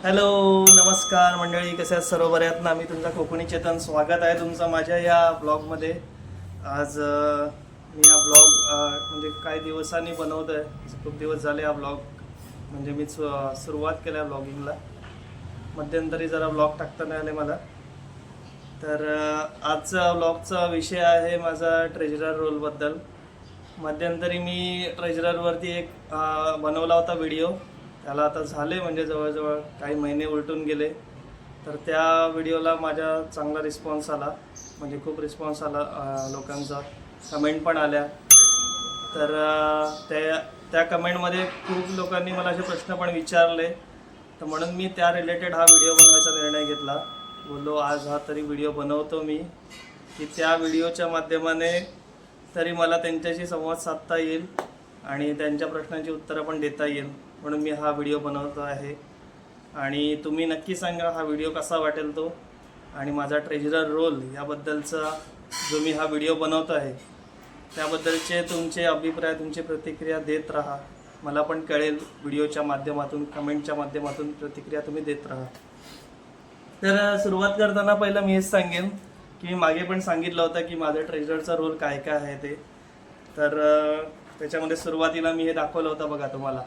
Hello नमस्कार मंडळी, कसे आहेत सर्व? बरे आहेत ना? मी तुमचा कोकणी चेतन स्वागत आहे तुमचं माझ्या या ब्लॉगमध्ये. आज मी हा ब्लॉग म्हणजे काही दिवसांनी बनवत आहे. खूप दिवस झाले हा ब्लॉग म्हणजे मी सुरुवात केल्या ब्लॉगिंगला. मध्यंतरी जरा ब्लॉग टाकता नाही आले मला. तर आजचा ब्लॉगचा विषय आहे माझा ट्रेजरर रोलबद्दल. मध्यंतरी मी ट्रेजररवरती एक बनवला होता व्हिडिओ. त्याला आता झाले म्हणजे जवळजवळ काही महिने उलटून गेले. तर त्या व्हिडिओला माझा चांगला रिस्पॉन्स आला, म्हणजे खूप रिस्पॉन्स आला लोकांचा. कमेंट पण आल्या. तर त्या कमेंटमध्ये खूप लोकांनी मला असे प्रश्न पण विचारले. तर म्हणून मी त्या रिलेटेड हा व्हिडिओ बनवायचा निर्णय घेतला. बोललो आज हा तरी व्हिडिओ बनवतो मी, की त्या व्हिडिओच्या माध्यमाने तरी मला त्यांच्याशी संवाद साधता येईल आणि त्यांच्या प्रश्नांची उत्तरं पण देता येईल. म्हणून मी हा व्हिडिओ बनवतो आहे. आणि तुम्ही नक्की सांगा हा व्हिडिओ कसा वाटेल तो. आणि माझा ट्रेजरर रोल याबद्दलचा जो मी हा व्हिडिओ बनवतो आहे त्याबद्दलचे तुमचे अभिप्राय, तुमची प्रतिक्रिया देत राहा. मला पण कळेल व्हिडिओच्या माध्यमातून, कमेंटच्या माध्यमातून प्रतिक्रिया तुम्ही देत राहा. तर सुरुवात करताना पहिलं मी हेच सांगेन की मी मागे पण सांगितलं होतं की माझ्या ट्रेजरचा रोल काय काय आहे ते. तर त्याच्यामध्ये सुरुवातीला मी हे दाखवलं होतं बघा तुम्हाला.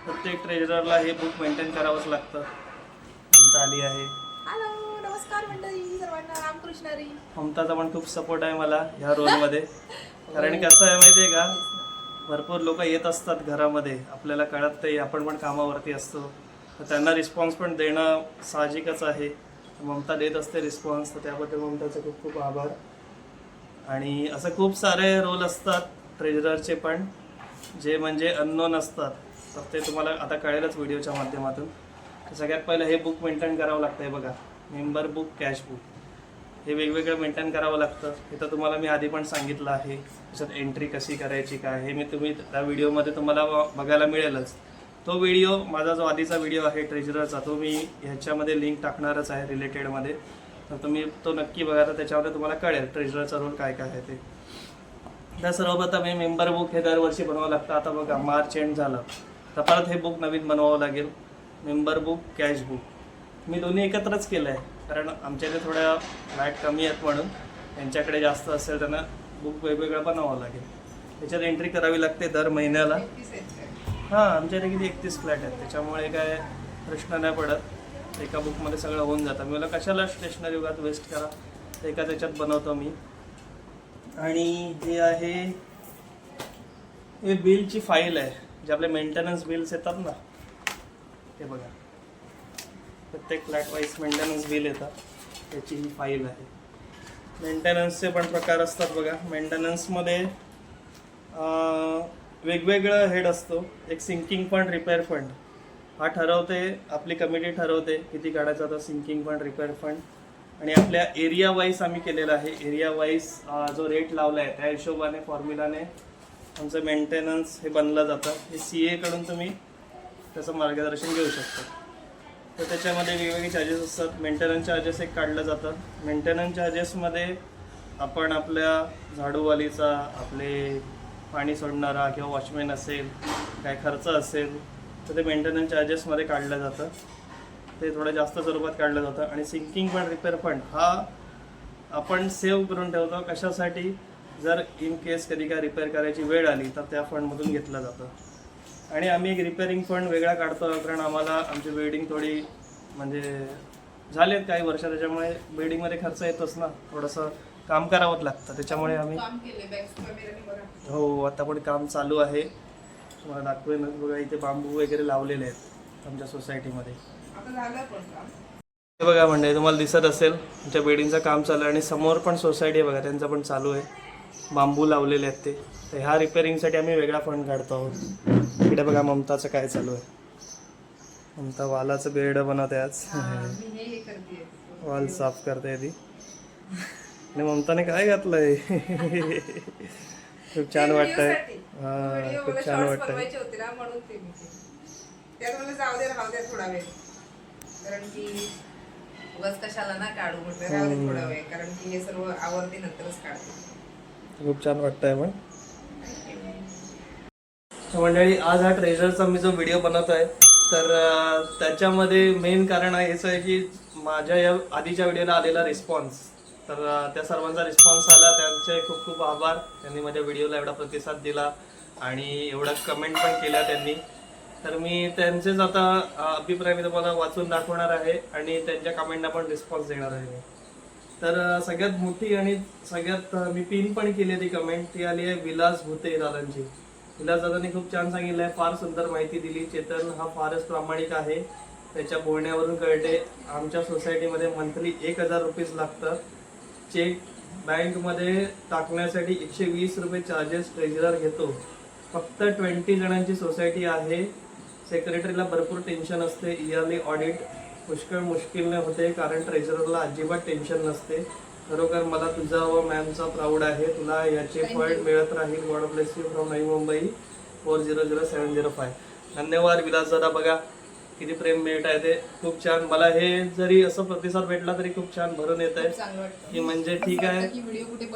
प्रत्येक ट्रेजररला हे बुक मेंटेन करावंच लागतं. ममता आली आहे. हॅलो नमस्कार मंडळी सर्वांना, रामकृष्णारी. ममताचा पण खूप सपोर्ट आहे मला ह्या रोलमध्ये. कारण कसं आहे माहिती आहे का, भरपूर लोक येत असतात घरामध्ये, आपल्याला कळत नाही, आपण पण कामावरती असतो. तर त्यांना रिस्पॉन्स पण देणं साहजिकच आहे. ममता देत असते रिस्पॉन्स, तर त्याबद्दल ममताचे खूप खूप आभार. आणि असं खूप सारे रोल असतात ट्रेजररचे पण, जे म्हणजे अननोन असतात. तर ते तुम्हाला आता कळेलच व्हिडिओच्या माध्यमातून. तर सगळ्यात पहिलं हे बुक मेंटेन करावं लागतं आहे बघा, मेंबर बुक, कॅश बुक. हे वेगवेगळं मेंटेन करावं लागतं. हे तर तुम्हाला मी आधी पण सांगितलं आहे. त्याच्यात एंट्री कशी करायची काय हे तुम्ही त्या व्हिडिओमध्ये तुम्हाला बघायला मिळेलच. तो व्हिडिओ, माझा जो आधीचा व्हिडिओ आहे ट्रेजररचा, तो मी ह्याच्यामध्ये लिंक टाकणारच आहे रिलेटेडमध्ये. तर तुम्ही तो नक्की बघा, तर त्याच्यामध्ये तुम्हाला कळेल ट्रेजररचा रोल काय काय आहे ते. तर सर्वप्रथम हे मेंबर बुक हे दरवर्षी बनवावं लागतं. आता बघा मार्च एंड झालं, तर परत हे बुक नवीन बनवावं लागेल. मेंबर बुक, कॅश बुक मी दोन्ही एकत्रच केलं आहे. कारण आमच्या इथे थोड्या फ्लॅट कमी आहेत म्हणून, त्यांच्याकडे जास्त असेल त्यांना बुक वेगवेगळं बनवावं लागेल. त्याच्यात एंट्री करावी लागते दर महिन्याला. हां, आमच्या इथे किती 31 फ्लॅट आहेत, त्याच्यामुळे काय प्रश्न नाही पडत. एका बुकमध्ये सगळं होऊन जातं. मी मला कशाला स्टेशनरी उगाच वेस्ट करा, एका त्याच्यात बनवतो मी. आणि हे आहे, हे बिलची फाईल आहे, जे आपले मेंटेनन्स बिल्स येतात ना ते बघा. प्रत्येक फ्लॅट वाईज मेंटेनन्स बिल येतात, त्याची ही फाईल आहे. मेंटेनन्सचे पण प्रकार असतात बघा. मेंटेनन्समध्ये वेगवेगळं हेड असतो. एक सिंकिंग फंड, रिपेअर फंड हा ठरवते, आपली कमिटी ठरवते किती काढायचा होता सिंकिंग फंड, रिपेअर फंड. आणि आपल्या एरिया वाईज आम्ही केलेलं आहे. एरिया वाईज जो रेट लावला आहे त्या हिशोबाने, फॉर्म्युलाने आमचं मेंटेनन्स हे बनलं जातं. हे CA कडून तुम्ही त्याचं मार्गदर्शन घेऊ शकता. तर त्याच्यामध्ये वेगवेगळे चार्जेस असतात. मेंटेनन्स चार्जेस एक काढलं जातं. मेंटेनन्स चार्जेसमध्ये आपण आपल्या झाडूवालीचा, आपले पाणी सोडणारा किंवा वॉचमॅन असेल, काय खर्च असेल तर ते मेंटेनन्स चार्जेसमध्ये काढलं जातं. ते थोडं जास्त स्वरूपात काढलं जातं. आणि सिंकिंग फंड, रिपेअर फंड हा आपण सेव्ह करून ठेवतो. कशासाठी? जर इन केस कधी काय रिपेअर करायची वेळ आली तर त्या फंडमधून घेतलं जातं. आणि आम्ही एक रिपेअरिंग फंड वेगळा काढतो, कारण आम्हाला आमची बिल्डिंग थोडी म्हणजे झालेत काही वर्ष, त्याच्यामुळे बिल्डिंगमध्ये खर्च येतोच ना, थोडंसं काम करावंच लागतं. त्याच्यामुळे आम्ही हो, आता पण काम चालू आहे. तुम्हाला दाखवेनच बघा, इथे बांबू वगैरे लावलेले आहेत आमच्या सोसायटीमध्ये. हे बघा म्हणजे तुम्हाला दिसत असेल तुमच्या बिल्डिंगचं काम चालू आहे. आणि समोर पण सोसायटी आहे बघा, त्यांचं पण चालू आहे. बांबू लावलेले आहेत ते. तर ह्या रिपेअरिंगसाठी आम्ही वेगळा फंड काढतो आहोत. इकडे बघा ममताचं काय चालू आहे. ममता वालाचं बेड बनवते आज. वाल साफ करते ती. आणि ममताने काय घातलंय खूप छान वाटतंय. हां, खूप छान वाटतंय. कशाला ना काढू म्हटलं, थोडा वेळ, कारण की हे सर्व आवरते नंतरच काढते. खूप छान वाटतंय. पण मंडळी, आज हा ट्रेजरचा मी जो व्हिडिओ बनवत आहे तर त्याच्यामध्ये मेन कारण हेच आहे की माझ्या या आधीच्या व्हिडिओला आलेला रिस्पॉन्स, तर त्या सर्वांचा रिस्पॉन्स आला, त्यांचे खूप खूप आभार. त्यांनी माझ्या व्हिडिओला एवढा प्रतिसाद दिला आणि एवढा कमेंट पण केल्या त्यांनी. तर मी त्यांचेच आता अभिप्राय मी तुम्हाला वाचून दाखवणार आहे आणि त्यांच्या कमेंटना पण रिस्पॉन्स देणार आहे मी. तर सगळ्यात मोठी आणि सगळ्यात मी पिन पण केली ती कमेंट, ती आली आहे विलास भुते दादांची. विलास दादांनी खूप छान सांगितलं आहे, फार सुंदर माहिती दिली. चेतन हा फारच प्रामाणिक आहे, त्याच्या बोलण्यावरून कळते. आमच्या सोसायटीमध्ये मंथली 1000 रुपीज लागतं. चेक बँकमध्ये टाकण्यासाठी 120 रुपये चार्जेस ट्रेझरर घेतो. फक्त 20 जणांची सोसायटी आहे. सेक्रेटरीला भरपूर टेन्शन असते. इयरली ऑडिट पुष्कळ मुश्किलने होते कारण ट्रेझररला अजिबात टेन्शन नसते. खरोखर मला तुझा व मॅमचा प्राऊड आहे. तुला याचे फळ मिळत राहील. God bless you from Navi Mumbai 400705. धन्यवाद विलास दादा. बघा किती प्रेम मिळत आहे ते, खूप छान. मला हे जरी असं प्रतिसाद भेटला तरी खूप छान भरून येत आहे की म्हणजे ठीक आहे,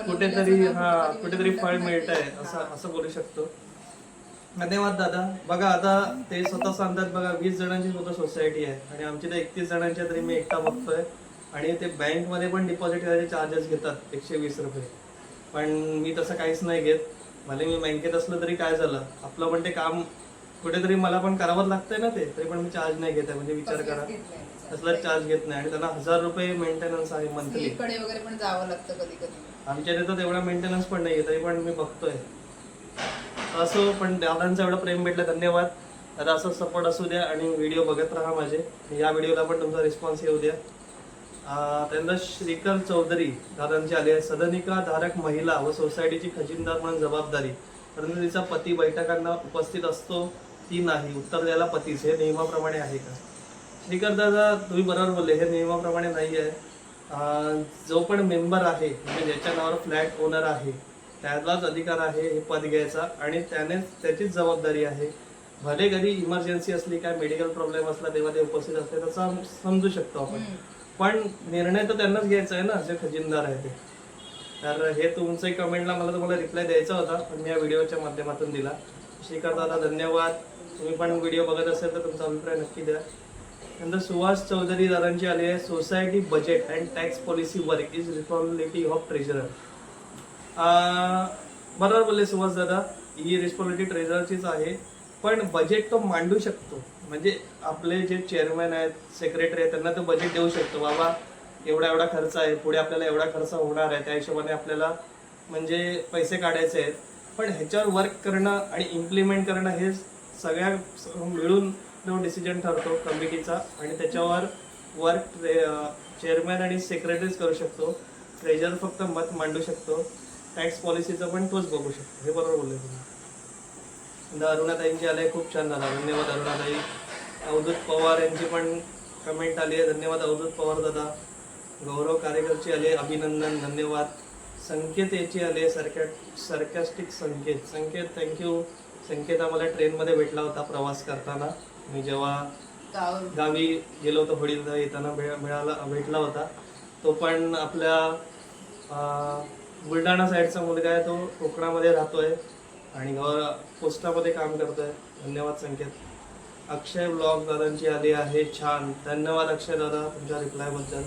कुठेतरी फळ मिळत आहे असं बोलू शकतो. धन्यवाद दादा. बघा आता ते स्वतः सांगतात, बघा 20 जणांची स्वतः सोसायटी आहे आणि आमची तर 31 जणांची तरी मी एकटा बघतोय. आणि ते बँकमध्ये पण डिपॉझिट करायचे चार्जेस घेतात 120 रुपये. पण मी तसं काहीच नाही घेत. भले मी बँकेत असलं तरी काय झालं, आपलं पण ते काम कुठेतरी मला पण करावंच लागतंय ना ते, तरी पण मी चार्ज नाही घेत आहे. म्हणजे विचार करा, असलाच चार्ज घेत नाही. आणि त्यांना 1000 रुपये मेंटेनन्स आहे मंथली. वगैरे पण जावं लागतं कधी कधी. आमच्या इथे तर तेवढा मेंटेनन्स पण नाही, तरी पण मी बघतोय. असो, पण दादांचं एवढं प्रेम भेटलं, धन्यवाद दादा. असं सपोर्ट असू द्या आणि व्हिडिओ बघत राहा माझे. या व्हिडिओला पण तुमचा रिस्पॉन्स येऊ द्या. त्यांना श्रीकर चौधरी दादांची आली आहे. सदनिका धारक महिला व सोसायटीची खजिनदार म्हणून जबाबदारी, परंतु तिचा पती बैठकांना उपस्थित असतो ती नाही. उत्तर द्यायला पतीच. हे नियमाप्रमाणे आहे का? श्रीकर दादा तुम्ही बरोबर बोलले, हे नियमाप्रमाणे नाही आहे. जो पण मेंबर आहे म्हणजे ज्याच्या नावावर फ्लॅट ओनर आहे त्यालाच अधिकार आहे हे पद घ्यायचा आणि त्यानेच त्याचीच जबाबदारी आहे. भले कधी इमर्जन्सी असली, काय मेडिकल प्रॉब्लेम असला तेव्हा ते उपस्थित असते, तसं समजू शकतो आपण. पण निर्णय तर त्यांनाच घ्यायचा आहे ना, जे खजिनदार आहे ते. तर हे तुमचं कमेंटला मला तुम्हाला रिप्लाय द्यायचा होता, पण मी या व्हिडिओच्या माध्यमातून दिला. श्रीकर दादा धन्यवाद. तुम्ही पण व्हिडिओ बघत असेल तर तुमचा अभिप्राय नक्की द्या. नंतर सुहास चौधरी दादांची आली आहे. Society budget and tax policy work is responsibility of treasurer. बरोबर बोलले सुहास दादा, ही रिस्पॉन्सिबिलिटी ट्रेझररचीच आहे. पण बजेट तो मांडू शकतो. म्हणजे आपले जे चेअरमॅन आहेत, सेक्रेटरी आहेत, त्यांना तो बजेट देऊ शकतो. बाबा एवढा एवढा खर्च आहे, पुढे आपल्याला एवढा खर्च होणार आहे, त्या हिशोबाने आपल्याला म्हणजे पैसे काढायचे आहेत. पण ह्याच्यावर वर्क करणं आणि इम्प्लिमेंट करणं हे सगळ्या मिळून तो डिसिजन ठरतो कमिटीचा आणि त्याच्यावर वर्क चेअरमॅन आणि सेक्रेटरीज करू शकतो. ट्रेझरर फक्त मत मांडू शकतो. टॅक्स पॉलिसीचं पण तोच बघू शकतो. हे बरोबर बोलले तुम्ही. अरुणाताईंची आले, खूप छान झाला, धन्यवाद अरुणाताई. अवधूत पवार यांची पण कमेंट आली आहे, धन्यवाद अवधूत पवार दादा. गौरव कार्यकरची आली, अभिनंदन, धन्यवाद. संकेत याची आली, सरकॅस्टिक संकेत थँक्यू. संकेत आम्हाला ट्रेनमध्ये भेटला होता प्रवास करताना. मी जेव्हा गावी गेलो होतो होळीला येताना भेटला होता. तो पण आपल्या बुलढाणा साईडचा मुलगा आहे, तो कोकणामध्ये राहतोय आणि पोस्टामध्ये काम करतोय. धन्यवाद संकेत. अक्षय ब्लॉग दादांची आली आहे, छान, धन्यवाद अक्षय दादा तुमच्या रिप्लायबद्दल.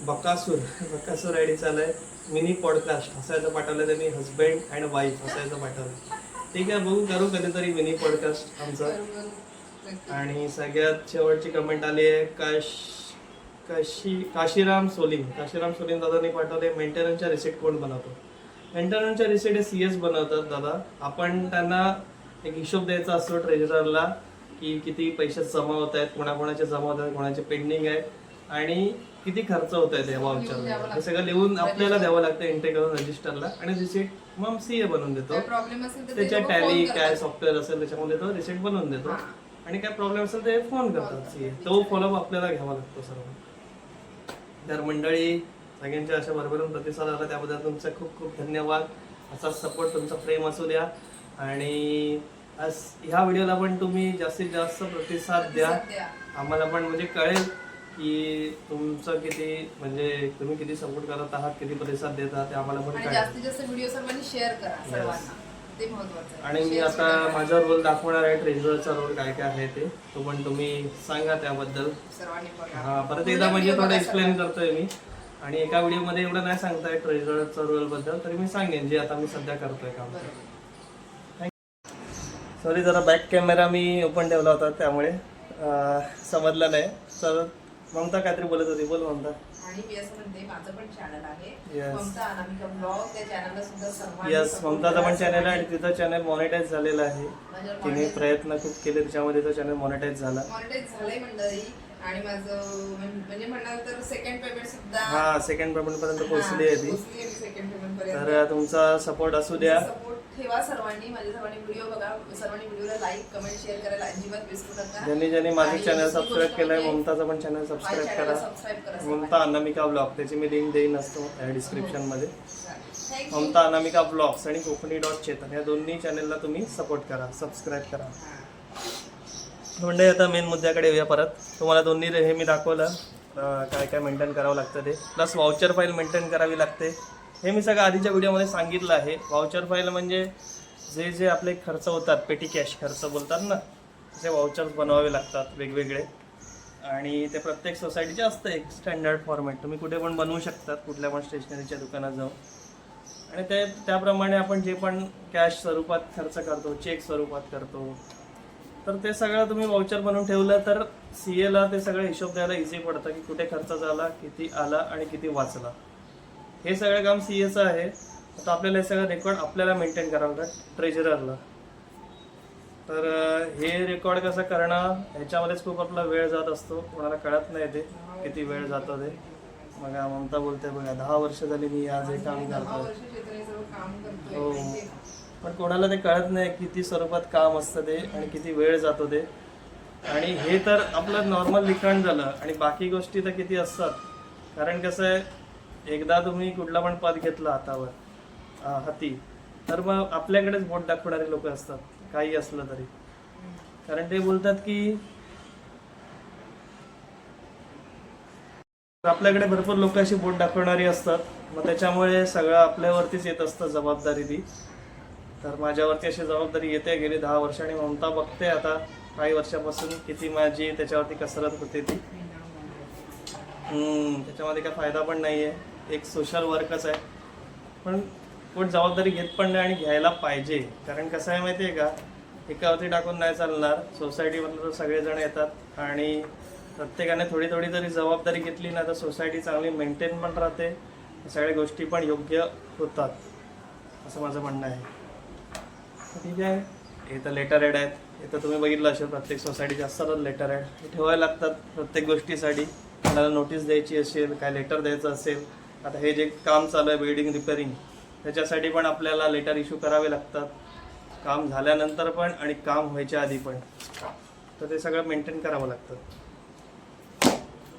बकासूर आयडी चालय. मिनी पॉडकास्ट हसायचं पाठवलं त्यांनी, हजबंड अँड वाईफ हसायचं पाठवलं. ठीक आहे, बघू करू कधीतरी मिनी पॉडकास्ट आमचं. आणि सगळ्यात शेवटची कमेंट आली आहे काशीराम सोलिंग दादांनी पाठवले. मेंटेनन्सच्या रिसिप्ट कोण बनवतो? मेंटेनन्सच्या रिसिप्ट हे CS बनवतात दादा. आपण त्यांना एक हिशोब द्यायचा असतो ट्रेझररला की किती पैसे जमा होत आहेत, कोणाकोणाचे जमा होत आहेत, कोणाचे पेंडिंग आहे आणि किती खर्च होत आहे त्या वाउचरला. हे सगळं लिहून आपल्याला द्यावं लागतं एंट्री करून रजिस्टरला आणि रिसिप्ट मग CA बनवून देतो. त्याच्या टॅली काय सॉफ्टवेअर असेल त्याच्यामध्ये तो रिसिप्ट बनवून देतो आणि काय प्रॉब्लेम असेल ते फोन करतात CA. तो फॉलोअप आपल्याला घ्यावा लागतो सर्व. तर मंडळी सगळ्यांच्या अशा भरभरून प्रतिसाद आला त्याबद्दल तुमचा खूप खूप धन्यवाद. असा सपोर्ट तुमचा प्रेम असू द्या आणि ह्या व्हिडिओला पण तुम्ही जास्तीत जास्त प्रतिसाद द्या. आम्हाला पण म्हणजे कळेल की तुमचं किती म्हणजे तुम्ही किती सपोर्ट करत आहात, किती प्रतिसाद देत आहात ते आम्हाला पण कळेल. जास्तीत जास्त व्हिडिओ सर्वांनी शेअर करा सर्वांना. ते महत्वाचं आहे. आणि मी आता माझा रोल दाखवणार आहे, ट्रेझरचा रोल काय काय आहे ते, तो पण तुम्ही सांगा त्याबद्दल. सर्वांनी बघा. हा, परत एकदा म्हणजे थोडं एक्सप्लेन करतोय मी, आणि एका व्हिडिओमध्ये एवढं नाही सांगता येत ट्रेझरचा रोल बद्दल, तरी मी सांगेन जे आता मी सध्या करतोय काम. सॉरी, जरा बॅक कॅमेरा मी ओपन ठेवला होता त्यामुळे समजलं नाही. तर ममता काहीतरी बोलत होती, बोल ममता. आणि मी असं म्हणते, माझं पण चॅनल आहे Yes. ममता अनामिका ब्लॉग, त्या चॅनलला सुद्धा सर्वांनी यस, support ममताचा करा. पण चॅनल आहे आणि तिथं चॅनल मॉनिटाईज झालेलं आहे. माझ्यावर तिने monetize- प्रयत्न खूप केले, त्याच्यामध्ये तो चॅनल मॉनिटाईज झाला. monetize झालंय मंडळी. आणि माझं म्हणजे म्हणाल तर सेकंड पेमेंट सुद्धा हा, सेकंड पेमेंट पर्यंत पोहोचली आहे ती. सेकंड पेमेंट पर्यंत. तर तुमचा सपोर्ट असू द्या. सपोर्ट ठेवा सर्वांनी, माझे सर्वांनी व्हिडिओ बघा, सर्वांनी व्हिडिओला लाईक कमेंट शेअर करायला अजिबात विसरू नका. ज्यांनी माझं आणि चॅनल दुसरी सबस्क्राईब गोष्ट केलंय, म्हणजे ममताचं पण चॅनल माझ्या सबस्क्राईब channel ला करा. सबस्क्राईब करा ममता अनामिका ब्लॉग, त्याची मी लिंक देईन असतो डिस्क्रिप्शन मध्ये. थँक्यू. ममता अनामिका ब्लॉग्स आणि कोकणी.चेतन या दोन्ही चॅनलला तुम्ही सपोर्ट करा, सबस्क्राईब करा. म्हणजे आता मेन मुद्द्याकडे येऊया परत. तुम्हाला दोन्ही हे मी दाखवलं काय काय मेंटेन करावं लागतं ते, प्लस वाउचर फाईल मेंटेन करावी लागते. हे मी सगळं आधीच्या व्हिडिओमध्ये सांगितलं आहे. वाउचर फाईल म्हणजे जे जे आपले खर्च होतात, पेटी कॅश खर्च बोलतात ना, तसे वाउचर्स बनवावे लागतात वेगवेगळे. आणि ते प्रत्येक सोसायटीचे असतं एक स्टँडर्ड फॉर्मॅट. तुम्ही कुठे पण बनवू शकतात, कुठल्या पण स्टेशनरीच्या दुकानात जाऊन. आणि ते त्याप्रमाणे आपण जे पण कॅश स्वरूपात खर्च करतो, चेक स्वरूपात करतो, तर ते सगळं तुम्ही वाउचर बनवून ठेवलं तर CA ते सगळं हिशोब द्यायला इझी पडतं की कुठे खर्च झाला, किती आला आणि किती वाचला. हे सगळं काम CAचं आहे. आता आपल्याला हे सगळं रेकॉर्ड आपल्याला मेंटेन करावं लागतं ट्रेजररला. तर हे रेकॉर्ड कसं करणं, ह्याच्यामध्येच खूप आपला वेळ जात असतो, कोणाला कळत नाही ते किती वेळ जातो ते. मग ममता बोलते बघा, 10 वर्ष झाली मी आज हे काम करतोय. काम करतोय. हो, पण कोणाला ते कळत नाही किती स्वरूपात काम असतं ते आणि किती वेळ जातो ते. आणि हे तर आपलं नॉर्मल लिखाण झालं, आणि बाकी गोष्टी तर किती असतात. कारण कसं आहे, एकदा तुम्ही कुठला पण पद घेतला हातावर हाती, तर मग आपल्याकडेच बोट दाखवणारे लोक असतात काही असलं तरी. कारण ते बोलतात की आपल्याकडे भरपूर लोक अशी बोट दाखवणारी असतात, मग त्याच्यामुळे सगळं आपल्यावरतीच येत असतं जबाबदारी ती. तर माझ्यावरती अशी जबाबदारी येते गेली 10 वर्ष, आणि ममता बघते आता काही वर्षापासून किती माझी त्याच्यावरती कसरत होते ती. त्याच्यामध्ये काय फायदा पण नाही आहे, एक सोशल वर्कच आहे. पण कोण जबाबदारी घेत पण नाही आणि घ्यायला पाहिजे. कारण कसं आहे माहिती आहे का, एकावरती टाकून नाही चालणार. सोसायटीमधले सगळेजण येतात आणि प्रत्येकाने थोडी थोडी जरी जबाबदारी घेतली ना, तर सोसायटी चांगली मेंटेन पण राहते, सगळ्या गोष्टी पण योग्य होतात, असं माझं म्हणणं आहे. ठीक आहे. हे तर लेटर हेड आहेत, हे तर तुम्ही बघितलं असेल प्रत्येक सोसायटीचे असतातच लेटर हेड. हे ठेवायला लागतात प्रत्येक गोष्टीसाठी. कोणाला नोटीस द्यायची असेल, काय लेटर द्यायचं असेल, आता हे जे काम चालू आहे बिल्डिंग रिपेअरिंग, त्याच्यासाठी पण आपल्याला लेटर इश्यू करावे लागतात, काम झाल्यानंतर पण आणि काम व्हायच्या आधी पण. तर ते सगळं मेंटेन करावं लागतं.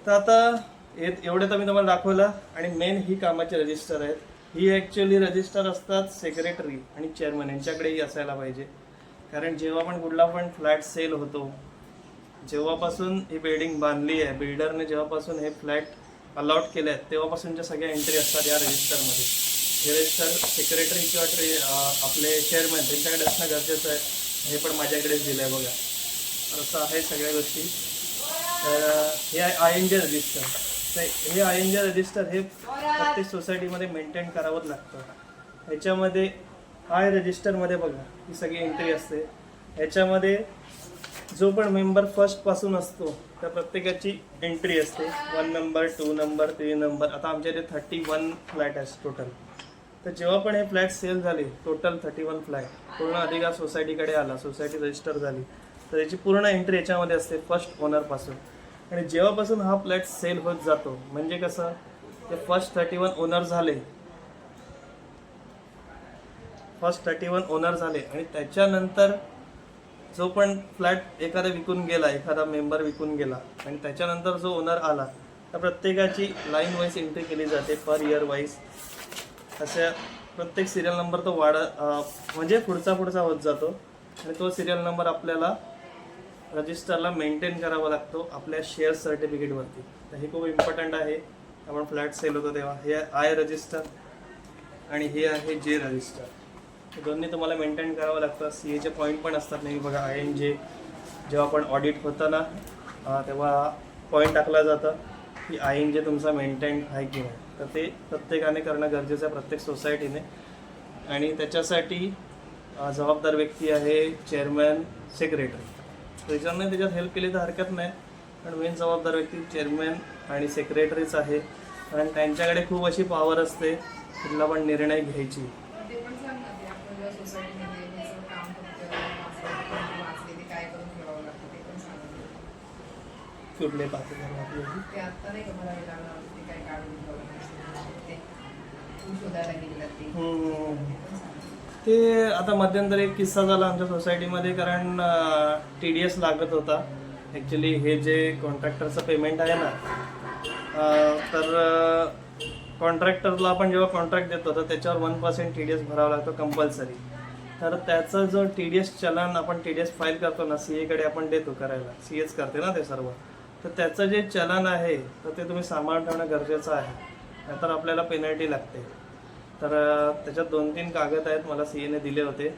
तर आता एवढे तर मी तुम्हाला दाखवलं. आणि मेन ही कामाचे रजिस्टर आहेत. ही ॲक्च्युली रजिस्टर असतात सेक्रेटरी आणि चेअरमन यांच्याकडेही असायला पाहिजे. कारण जेव्हा पण कुठला पण फ्लॅट सेल होतो, जेव्हापासून ही बिल्डिंग बांधली आहे, बिल्डरने जेव्हापासून हे फ्लॅट अलॉट केले आहेत, तेव्हापासूनच्या सगळ्या एंट्री असतात या रजिस्टरमध्ये. हे रजिस्टर सेक्रेटरी किंवा आपले चेअरमन त्यांच्याकडे असणं गरजेचं आहे. हे पण माझ्याकडेच दिलं आहे बघा. असं आहे सगळ्या गोष्टी. तर हे INJ रजिस्टर. तर हे INJ रजिस्टर हे प्रत्येक सोसायटीमध्ये मेंटेन करावंच लागतं. ह्याच्यामध्ये रजिस्टरमध्ये बघा ही सगळी एंट्री असते. ह्याच्यामध्ये जो पण मेंबर फर्स्टपासून असतो त्या प्रत्येकाची एंट्री असते. 1 नंबर, 2 नंबर, 3 नंबर. आता आमच्या इथे 31 फ्लॅट आहे टोटल. तर जेव्हा पण हे फ्लॅट सेल झाले, टोटल 31 फ्लॅट पूर्ण अधिकार सोसायटीकडे आला, सोसायटी रजिस्टर झाली, तर याची पूर्ण एंट्री याच्यामध्ये असते फर्स्ट ओनरपासून. आणि जेव्हापासून हा फ्लॅट सेल होत जातो, म्हणजे कसं, ते फर्स्ट 31 ओनर झाले, आणि त्याच्यानंतर जो पण फ्लॅट एखादा विकून गेला, एखादा मेंबर विकून गेला, आणि त्याच्यानंतर जो ओनर आला, तर प्रत्येकाची लाईन वाईज एंट्री केली जाते पर इयर वाईज. अशा प्रत्येक सिरियल नंबर तो म्हणजे पुढचा होत जातो. आणि तो सिरियल नंबर आपल्याला रजिस्टरला मेंटेन करावा लागतो आपल्या शेअर सर्टिफिकेटवरती. तर हे खूप इम्पॉर्टंट आहे. आपण फ्लॅट सेल होतो तेव्हा हे रजिस्टर आणि हे आहे J रजिस्टर. हे दोन्ही तुम्हाला मेंटेन करावं लागतं. CAचे पॉईंट पण असतात नेहमी बघा. INJ जेव्हा आपण ऑडिट होतं ना तेव्हा पॉईंट टाकला जातं की INJ तुमचा मेंटेन आहे की नाही. तर ते प्रत्येकाने करणं गरजेचं आहे, प्रत्येक सोसायटीने. आणि त्याच्यासाठी जबाबदार व्यक्ती आहे चेअरमॅन, सेक्रेटरी. त्याच्याने त्याच्यात हेल्प केली तर हरकत नाही, पण मेन जबाबदार व्यक्ती चेअरमॅन आणि सेक्रेटरीच आहे. कारण त्यांच्याकडे खूप अशी पॉवर असते कुठला पण निर्णय घ्यायची. ते पण सांग ना, ते आपण जेव्हा सोसायटीमध्ये हे सगळं काम करतो तेव्हा वाचले ते काय करून ठेवावं लागतं ते पण सांगा. कुठले पाहते ते आत्ता नाही का मला हे लागणार होतं, ते काय काढून ठेवावं लागतं ते तू शोधायला गेलेला ते पण सांगा. ते आता मध्यंतरी एक किस्सा झाला आमच्या सोसायटीमध्ये. कारण TDS लागत होता. ॲक्च्युली हे जे कॉन्ट्रॅक्टरचं पेमेंट आहे ना, तर कॉन्ट्रॅक्टरला आपण जेव्हा कॉन्ट्रॅक्ट देतो तर त्याच्यावर 1% TDS भरावा लागतो कंपल्सरी. तर त्याचा जो TDS चलन आपण TDS फाईल करतो ना, CAकडे आपण देतो करायला, CAच करते ना ते सर्व. तर त्याचं जे चलन आहे तर ते तुम्ही सांभाळून ठेवणं गरजेचं आहे, नाहीतर आपल्याला पेनल्टी लागते. तर त्याच्यात 2-3 कागद आहेत मला CAने दिले होते.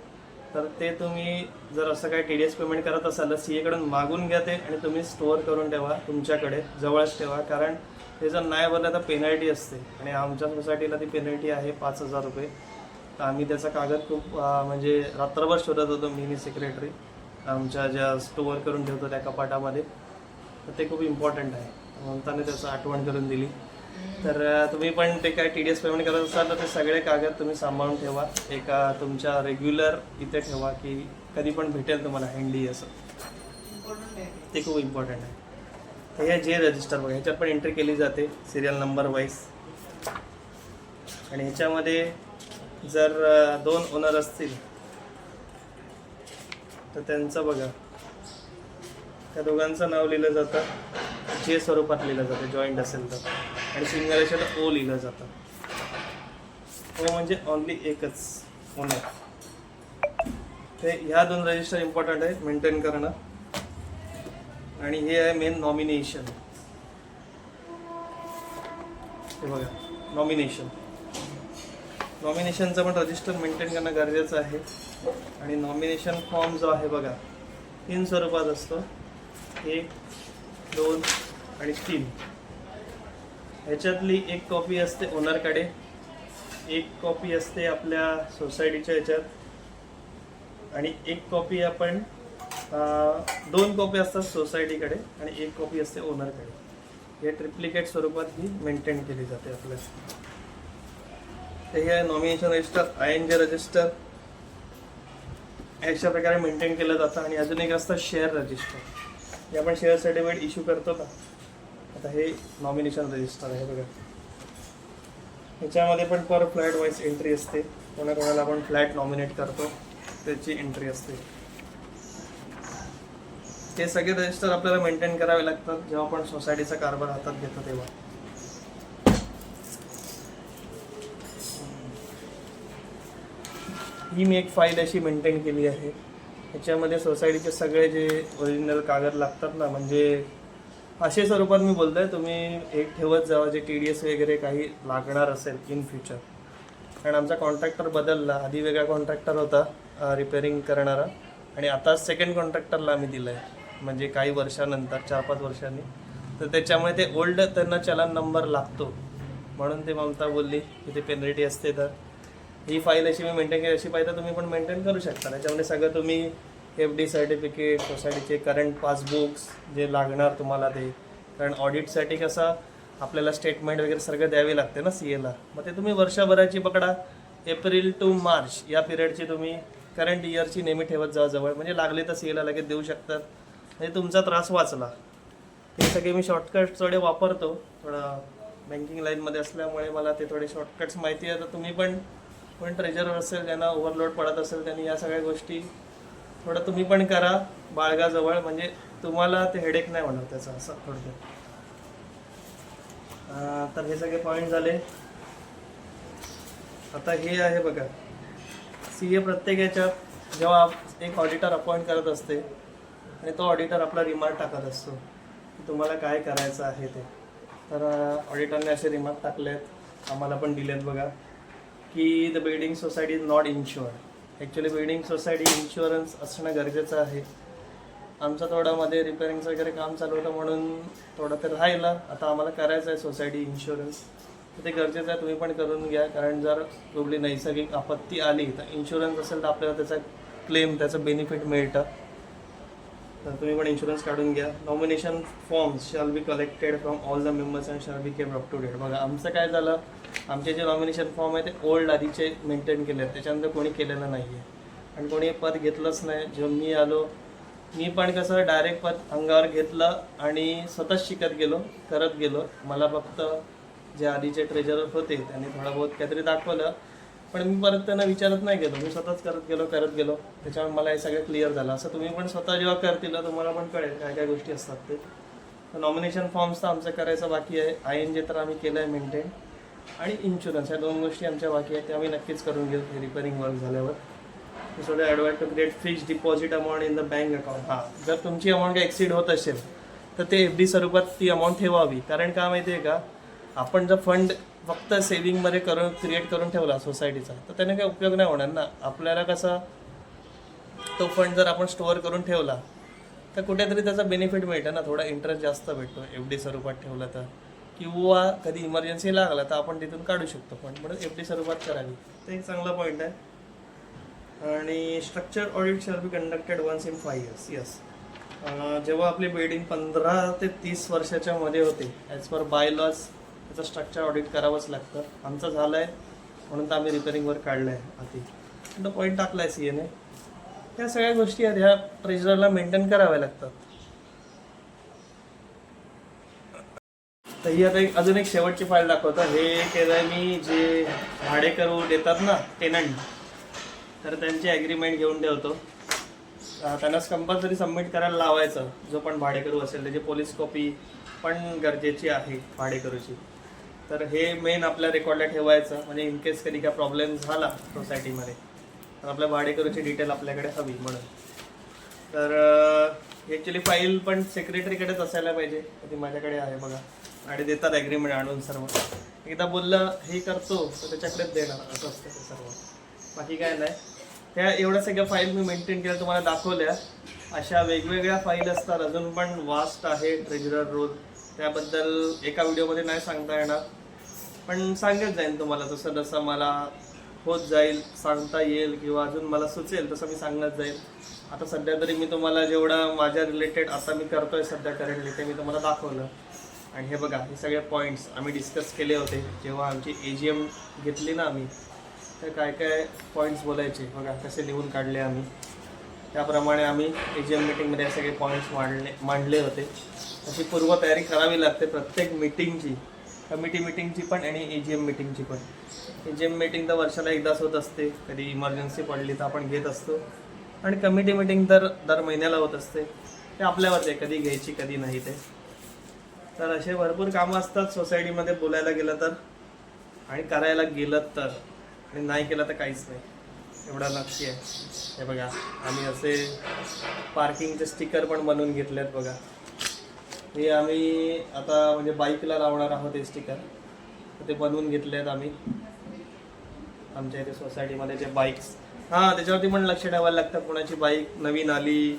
तर ते तुम्ही जर असं काही TDS पेमेंट करत असाल तर CAकडून मागून घ्या ते, आणि तुम्ही स्टोअर करून ठेवा तुमच्याकडे, जवळच ठेवा. कारण ते जर नाही भरलं तर पेनल्टी असते, आणि आमच्या सोसायटीला ती पेनल्टी आहे 5,000 रुपये. तर आम्ही त्याचा कागद खूप म्हणजे रात्रभर शोधत होतो, मी सेक्रेटरी, आमच्या ज्या स्टोअर करून ठेवतो त्या कपाटामध्ये. तर ते खूप इम्पॉर्टंट आहे, म्हणताना त्याचं आठवण करून दिली. तर तुम्ही पण ते काय TDS पेमेंट करत असाल तर ते सगळे कागद तुम्ही सांभाळून ठेवा, एका तुमच्या रेग्युलर इथे ठेवा की कधी पण भेटेल तुम्हाला हँडी असं. इम्पॉर्टंट आहे ते खूप इम्पॉर्टंट आहे. तर हे जे रजिस्टर बघा, ह्याच्यात पण एंट्री केली जाते सिरियल नंबर वाईज. आणि ह्याच्यामध्ये जर 2 ओनर असतील तर त्यांचं बघा, त्या दोघांचं नाव लिहिलं जातं, जे स्वरूपात लिहिलं जातं जॉईंट असेल तर. आणि सिंगल असेल तर O लिहिलं जातं. O म्हणजे ओनली एकच ओनर. ते ह्या 2 रजिस्टर इम्पॉर्टंट आहे मेंटेन करणं. आणि हे आहे मेन नॉमिनेशन. हे बघा नॉमिनेशनचं पण रजिस्टर मेंटेन करणं गरजेचं आहे. आणि नॉमिनेशन फॉर्म जो आहे बघा 3 स्वरूपात असतो, 1, 2 आणि 3. ह्याच्यातली एक कॉपी असते ओनरकडे, एक कॉपी असते आपल्या सोसायटीच्या ह्याच्यात, आणि एक कॉपी आपण 2 कॉपी असतात सोसायटीकडे आणि एक कॉपी असते ओनरकडे. हे ट्रिप्लिकेट स्वरूपात ही मेंटेन केली जाते आपल्या. तर हे नॉमिनेशन रजिस्टर, INJ रजिस्टर अशा प्रकारे मेंटेन केलं जातं. आणि अजून एक असतं शेअर रजिस्टर, जे आपण शेअर सर्टिफिकेट इश्यू करतो ना. आता हे नॉमिनेशन रजिस्टर आहे बघा. ह्याच्यामध्ये पण पर फ्लॅट वाईज एंट्री असते, कोणाकोणाला आपण फ्लॅट नॉमिनेट करतो त्याची एंट्री असते. हे सगळे रजिस्टर आपल्याला मेंटेन करावे लागतात जेव्हा आपण सोसायटीचा कारभार हातात घेतो तेव्हा. ही मी एक फाईल अशी मेंटेन केली आहे. ह्याच्यामध्ये सोसायटीचे सगळे जे ओरिजिनल कागद लागतात ना, म्हणजे असे स्वरूपात मी बोलतोय, तुम्ही एक ठेवत जावा जे TDS वगैरे काही लागणार असेल इन फ्युचर. कारण आमचा कॉन्ट्रॅक्टर बदलला, आधी वेगळा कॉन्ट्रॅक्टर होता रिपेअरिंग करणारा, आणि आता सेकंड कॉन्ट्रॅक्टरला आम्ही दिलं आहे, म्हणजे काही वर्षानंतर 4-5 वर्षांनी. तर त्याच्यामुळे ते ओल्ड त्यांना चलन नंबर लागतो, म्हणून ते ममता बोलली की ते पेनल्टी असते. तर ही फाईल अशी मी मेंटेन केली, अशी पाहिजे तुम्ही पण मेंटेन करू शकता. त्याच्यामध्ये सगळं तुम्ही FD सर्टिफिकेट, सोसायटीचे करंट पासबुक्स जे लागणार तुम्हाला ते, कारण ऑडिटसाठी कसं आपल्याला स्टेटमेंट वगैरे सगळं द्यावे लागते ना CAला. मग ते तुम्ही वर्षभराची पकडा, एप्रिल टू मार्च या पिरियडची तुम्ही करंट इयरची नेहमी ठेवत जा जवळ, म्हणजे लागले तर CAला लगेच देऊ शकतात, म्हणजे तुमचा त्रास वाचला. हे सगळे मी शॉर्टकट्स थोडे वापरतो, थोडं बँकिंग लाईनमध्ये असल्यामुळे मला ते थोडे शॉर्टकट्स माहिती आहे. तर तुम्ही पण कोण ट्रेजरर असेल, ज्यांना ओव्हरलोड पडत असेल, त्यांनी या सगळ्या गोष्टी थोडं तुम्ही पण करा बाळगाजवळ, म्हणजे तुम्हाला ते हेडेक नाही होणार त्याचा, असं थोडक्यात. तर हे सगळे पॉईंट झाले. आता हे आहे बघा, CA प्रत्येक याच्यात जेव्हा एक ऑडिटर अपॉइंट करत असते आणि तो ऑडिटर आपला रिमार्क टाकत असतो की तुम्हाला काय करायचं आहे ते. तर ऑडिटरने असे रिमार्क टाकलेत, आम्हाला पण दिलेत बघा, की the building society is not insured. Actually building society insurance असणं गरजेचं आहे. आमचं थोडं मध्ये रिपेअरिंगचं वगैरे काम चालू होतं म्हणून थोडं ते राहिलं. आता आम्हाला करायचं आहे सोसायटी इन्शुरन्स, तर ते गरजेचं आहे. तुम्ही पण करून घ्या, कारण जर कुठली नैसर्गिक आपत्ती आली तर इन्शुरन्स असेल तर आपल्याला त्याचा क्लेम, त्याचं बेनिफिट मिळतं. तर तुम्ही पण इन्शुरन्स काढून घ्या. Nomination forms shall be collected from all the members and shall be came up to date. बघा आमचं काय झालं, आमचे जे नॉमिनेशन फॉर्म आहे ते ओल्ड आधीचे मेंटेन केले आहेत, त्याच्यानंतर कोणी केलेलं नाही आहे आणि कोणी पद घेतलंच नाही. जेव्हा मी आलो, मी पण कसं डायरेक्ट पद अंगावर घेतलं आणि स्वतःच शिकत गेलो, करत गेलो. मला फक्त जे आधीचे ट्रेजरर होते त्यांनी थोडा बहुत काहीतरी दाखवलं, पण मी परत त्यांना विचारत नाही गेलो, मी स्वतःच करत गेलो. त्याच्यामुळे मला हे सगळं क्लिअर झालं. असं तुम्ही पण स्वतः जेव्हा करतील तुम्हाला पण कळेल काय काय गोष्टी असतात ते. तर नॉमिनेशन फॉर्म्स तर आमचं करायचं बाकी आहे. INJ तर आम्ही केलं आहे मेंटेन, आणि इन्शुरन्स ह्या 2 गोष्टी आमच्या बाकी आहेत, त्या आम्ही नक्कीच करून घेऊ रिपेअरिंग वर्क झाल्यावर. So that advise to create fixed deposit amount in the bank account. हां, जर तुमची अमाऊंट काही एक्सीड होत असेल तर ते FD स्वरूपात ती अमाऊंट ठेवावी. कारण का माहिती आहे का, आपण जर फंड फक्त सेविंगमध्ये क्रिएट करून ठेवला सोसायटीचा तर त्याने काही उपयोग नाही होणार ना. आपल्याला कसं तो फंड जर आपण स्टोअर करून ठेवला तर कुठेतरी त्याचा बेनिफिट मिळतं ना, थोडा इंटरेस्ट जास्त भेटतो FD स्वरूपात ठेवला तर. किंवा कधी इमर्जन्सी लागला तर आपण तिथून काढू शकतो फंड, म्हणून FD स्वरूपात करावी. ते एक चांगला पॉईंट आहे. आणि structure audit shall be conducted once in 5 years. Yes, जेव्हा आपली बिल्डिंग 15 ते 30 वर्षाच्या मध्ये होते, ॲज पर बाय लॉज त्याचं स्ट्रक्चर ऑडिट करावंच लागतं. आमचं झालं आहे म्हणून तर आम्ही रिपेअरिंगवर काढलं आहे आधी. तो पॉईंट टाकला आहे CA ने. ह्या सगळ्या गोष्टी आहेत, ह्या ट्रेजरला मेंटेन कराव्या लागतात. तर ही आता अजून एक शेवटची फाईल दाखवतो. हे केलं आहे मी, जे भाडेकरू देतात ना टेनंट, तर त्यांची ॲग्रीमेंट घेऊन ठेवतो. त्यांनाच कंपल्सरी सबमिट करायला लावायचं. जो पण भाडेकरू असेल त्याची पोलीस कॉपी पण गरजेची आहे भाडेकरूची. तर हे मेन आपल्या रेकॉर्डला ठेवायचं, म्हणजे इन केस कधी काय प्रॉब्लेम झाला सोसायटीमध्ये तर आपल्या भाडेकरूची डिटेल आपल्याकडे हवी म्हणून. तर ॲक्च्युली फाईल पण सेक्रेटरीकडेच असायला पाहिजे, ती माझ्याकडे आहे बघा. आणि देतात ॲग्रीमेंट आणून सर्व. एकदा बोललं हे करतो तर त्याच्याकडेच देणार, असं असतं ते सर्व, बाकी काय नाही. त्या एवढ्या सगळ्या फाईल मी मेंटेन केल्या, तुम्हाला दाखवल्या. अशा वेगवेगळ्या फाईल असतात, अजून पण वास्ट आहे ट्रेजरर रोल. त्याबद्दल एका व्हिडिओमध्ये नाही सांगता येणार, पण सांगत जाईल तुम्हाला जसं जसं मला होत जाईल, सांगता येईल किंवा अजून मला सुचेल तसं मी सांगत जाईल. आता सध्या तरी मी तुम्हाला जेवढं माझ्या रिलेटेड आता मी करतोय सध्या करंटली ते मी तुम्हाला दाखवलं. आणि हे बघा, हे सगळे पॉईंट्स आम्ही डिस्कस केले होते जेव्हा आमची AGM घेतली ना आम्ही, तर काय काय पॉईंट्स बोलायचे बघा, कसे लिहून काढले आम्ही. त्याप्रमाणे आम्ही AGM मीटिंगमध्ये हे सगळे पॉईंट्स मांडले होते. अशी पूर्वतयारी करावी लागते प्रत्येक मीटिंगची, कमिटी मीटिंगची पण आणि AGM मीटिंगची पण. AGM मीटिंग तर वर्षाला एकदाच होत असते, कधी इमर्जन्सी पडली तर आपण घेत असतो, आणि कमिटी मीटिंग तर दर महिन्याला होत असते. ते आपल्यावरच आहे कधी घ्यायची कधी नाही ते. तर असे भरपूर कामं असतात सोसायटीमध्ये बोलायला गेलं तर, आणि करायला गेलं तर, आणि नाही केलं तर काहीच नाही, एवढा नक्की आहे. हे बघा, आम्ही असे पार्किंगचे स्टिकर पण बनवून घेतले आहेत बघा. हे आम्ही आता म्हणजे बाईकला लावणार आहोत हे स्टिकर, ते बनवून घेतले आहेत आम्ही आमच्या इथे सोसायटीमध्ये. जे बाईक्स, हां त्याच्यावरती पण लक्ष ठेवायला लागतं. कोणाची बाईक नवीन आली,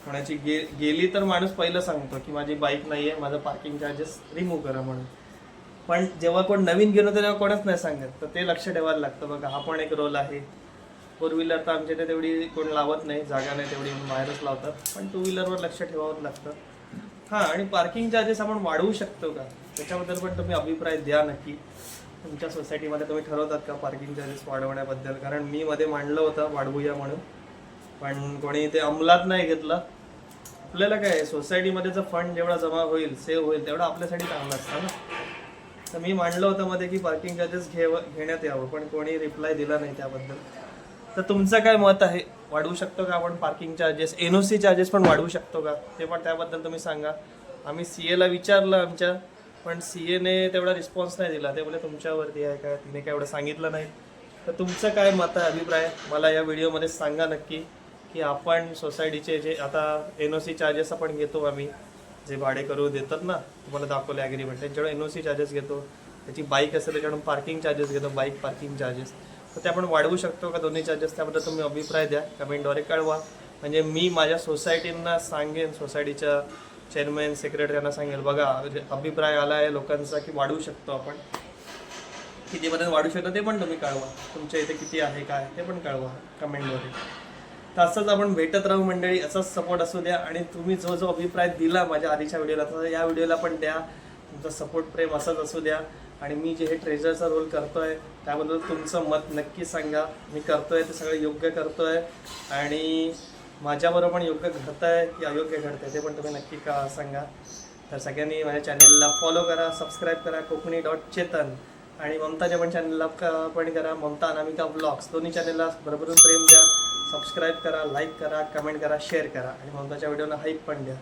कोणाची गेली तर माणूस पहिलं सांगतो की माझी बाईक नाही आहे, माझं पार्किंग चार्जेस रिमूव्ह करा म्हणून. पण जेव्हा कोण नवीन गेलो तेव्हा कोणच नाही सांगत, तर ते लक्ष ठेवायला लागतं बघा. हा पण एक रोल आहे. 4 व्हीलर तर आमच्या इथे तेवढी कोण लावत नाही, जागा नाही तेवढी, बाहेरच लावतात. पण 2 व्हीलरवर लक्ष ठेवावं लागतं. हां, आणि पार्किंग चार्जेस आपण वाढवू शकतो का त्याच्याबद्दल पण तुम्ही अभिप्राय द्या नक्की. तुमच्या सोसायटीमध्ये तुम्ही ठरवतात का पार्किंग चार्जेस वाढवण्याबद्दल? कारण मी मध्ये मांडलं होतं वाढवूया म्हणून, पण कोणी ते अंमलात नाही घेतलं. आपल्याला काय, सोसायटीमध्ये फंड जेवढा जमा होईल, सेव्ह होईल, तेवढा आपल्यासाठी चांगला असतं ना. तर मी मांडलं होतं मध्ये की पार्किंग चार्जेस घेण्यात यावं, पण कोणी रिप्लाय दिला नाही त्याबद्दल. तर तुमचं काय मत आहे, वाढवू शकतो का आपण पार्किंग चार्जेस? NOC चार्जेस पण वाढवू शकतो का, ते पण त्याबद्दल तुम्ही सांगा. आम्ही CAला विचारलं आमच्या, पण CAने तेवढा रिस्पॉन्स नाही दिला. ते बोले तुमच्यावरती आहे का, तिने काय एवढं सांगितलं नाही. तर तुमचं काय मत आहे, अभिप्राय मला या व्हिडिओमध्ये सांगा नक्की, की आपण सोसायटीचे जे आता NOC चार्जेस आपण घेतो, आम्ही जे भाडेकरू देतात ना, तुम्हाला दाखवले ॲग्रीमेंट, त्यांच्याकडून NOC चार्जेस घेतो. त्याची बाईक असेल त्याच्याकडून पार्किंग चार्जेस घेतो, बाईक पार्किंग चार्जेस. तर ते आपण वाढवू शकतो का दोन्ही चार्जेस, त्याबद्दल तुम्ही अभिप्राय द्या, कमेंटद्वारे कळवा. म्हणजे मी माझ्या सोसायटींना सांगेन, सोसायटीच्या चेअरमॅन सेक्रेटरीना सांगेल, बघा अभिप्राय आला आहे लोकांचा की वाढवू शकतो आपण, कितीपर्यंत वाढू शकतो ते पण तुम्ही कळवा. तुमच्या इथे किती आहे काय ते पण कळवा कमेंटद्वारे. तर असंच आपण भेटत राहू मंडळी, असाच सपोर्ट असू द्या. आणि तुम्ही जो जो अभिप्राय दिला माझ्या आधीच्या व्हिडिओला, तर या व्हिडिओला पण द्या. तुमचा सपोर्ट प्रेम असंच असू द्या. आणि मी जे हे ट्रेजरचा रोल करतोय त्याबद्दल तुमचं मत नक्की सांगा. मी करतोय ते सगळं योग्य करतोय आणि माझ्याबरोबर पण योग्य घडत आहे की अयोग्य घडत आहे ते पण तुम्ही नक्की सांगा. तर सगळ्यांनी माझ्या चॅनलला फॉलो करा, सबस्क्राईब करा, कोकणी.चेतन. आणि ममताच्या पण चॅनलला पण करा, ममता अनामिका व्लॉग्स. दोन्ही चॅनलला भरभरून प्रेम द्या, सबस्क्राईब करा, लाईक करा, कमेंट करा, शेअर करा. आणि ममताच्या व्हिडिओला हाईप पण द्या,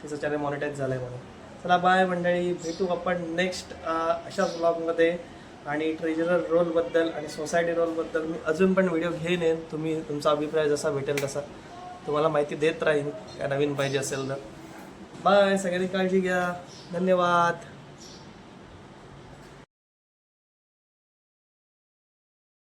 तिचं चॅनल मॉनिटाईज झालं आहे म्हणून. चला बाय मंडळी, भेटू आपण नेक्स्ट अशाच व्लॉगमध्ये. आणि ट्रेजरर रोलबद्दल आणि सोसायटी रोलबद्दल मी अजून पण व्हिडिओ घेऊन येईन. तुम्ही तुमचा अभिप्राय जसा भेटेल तसा तुम्हाला माहिती देत राहीन, काय नवीन पाहिजे असेल तर. बाय, सगळ्यांनी काळजी घ्या, धन्यवाद.